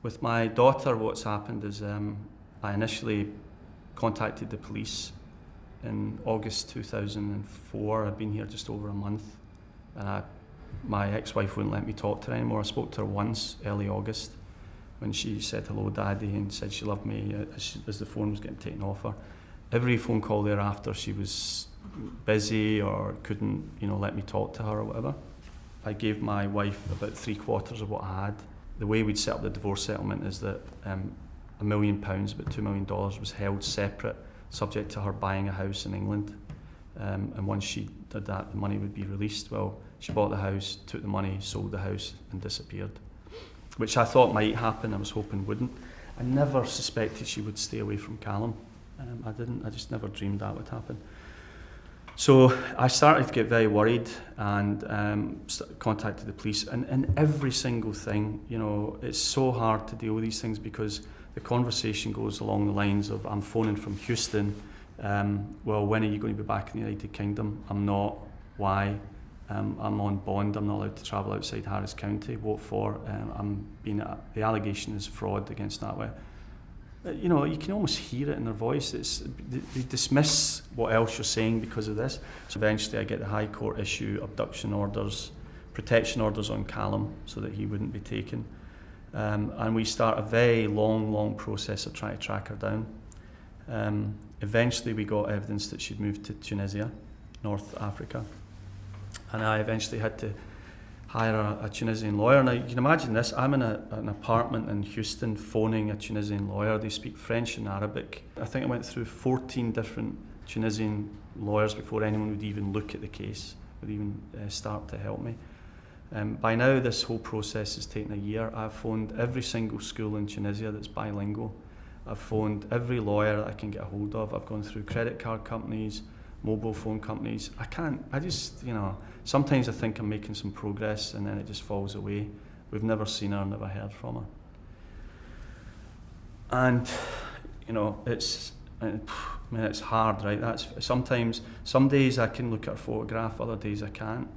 With my daughter, what's happened is I initially contacted the police in August 2004. I'd been here just over a month, and my ex-wife wouldn't let me talk to her anymore. I spoke to her once, early August, when she said hello daddy and said she loved me as the phone was getting taken off her. Every phone call thereafter, she was busy or couldn't, let me talk to her or whatever. I gave my wife about 3/4 of what I had. The way we'd set up the divorce settlement is that £1 million, about $2 million, was held separate, subject to her buying a house in England. And once she did that, the money would be released. Well, she bought the house, took the money, sold the house, and disappeared, which I thought might happen. I was hoping wouldn't. I never suspected she would stay away from Callum. I didn't. I just never dreamed that would happen. So I started to get very worried and contacted the police. And every single thing, it's so hard to deal with these things because the conversation goes along the lines of, I'm phoning from Houston. Well, when are you going to be back in the United Kingdom? I'm not. Why? I'm on bond. I'm not allowed to travel outside Harris County. What for? The allegation is fraud against that way. You can almost hear it in their voice. They dismiss what else you're saying because of this. So eventually I get the High Court issue abduction orders, protection orders on Callum so that he wouldn't be taken. And we start a very long process of trying to track her down. Eventually we got evidence that she'd moved to Tunisia, North Africa. And I eventually had to hire a Tunisian lawyer. Now, you can imagine this. I'm in an apartment in Houston phoning a Tunisian lawyer. They speak French and Arabic. I think I went through 14 different Tunisian lawyers before anyone would even look at the case, would even start to help me. By now, this whole process has taken a year. I've phoned every single school in Tunisia that's bilingual. I've phoned every lawyer that I can get a hold of. I've gone through credit card companies, mobile phone companies. Sometimes I think I'm making some progress and then it just falls away. We've never seen her, never heard from her. And, it's hard, right? Sometimes, some days I can look at a photograph, other days I can't.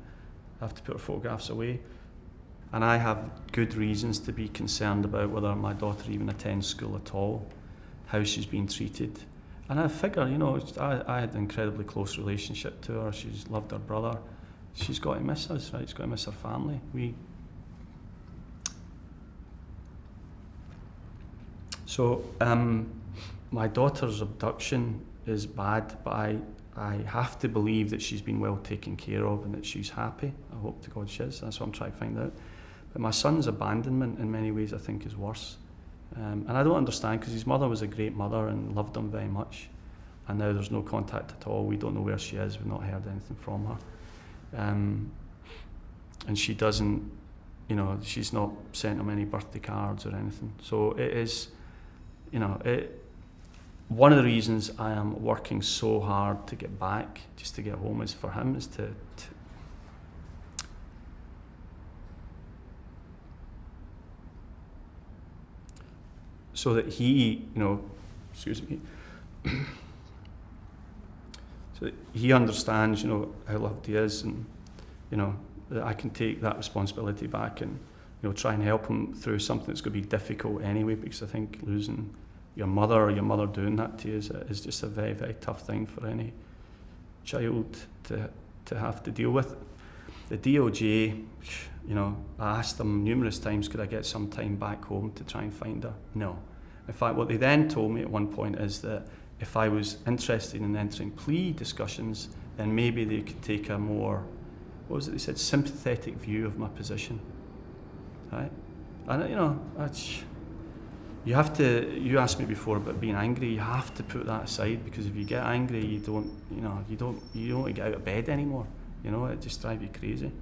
I have to put her photographs away. And I have good reasons to be concerned about whether my daughter even attends school at all, how she's being treated. And I figure, I had an incredibly close relationship to her. She's loved her brother. She's got to miss us, right? She's got to miss her family. So my daughter's abduction is bad, but I have to believe that she's been well taken care of and that she's happy. I hope to God she is. That's what I'm trying to find out. But my son's abandonment in many ways I think is worse. And I don't understand because his mother was a great mother and loved him very much. And now there's no contact at all. We don't know where she is. We've not heard anything from her. And she doesn't, she's not sent him any birthday cards or anything. So it is, one of the reasons I am working so hard to get back, just to get home, is for him, is to so that he, excuse me, so that he understands, how loved he is, and, that I can take that responsibility back and, try and help him through something that's going to be difficult anyway, because I think losing your mother or your mother doing that to you is just a very, very tough thing for any child to have to deal with. The DOJ, I asked them numerous times, could I get some time back home to try and find her? No. In fact, what they then told me at one point is that if I was interested in entering plea discussions, then maybe they could take a more, what was it they said, sympathetic view of my position, right? And you asked me before about being angry. You have to put that aside, because if you get angry, you don't get out of bed anymore. It just drives you crazy.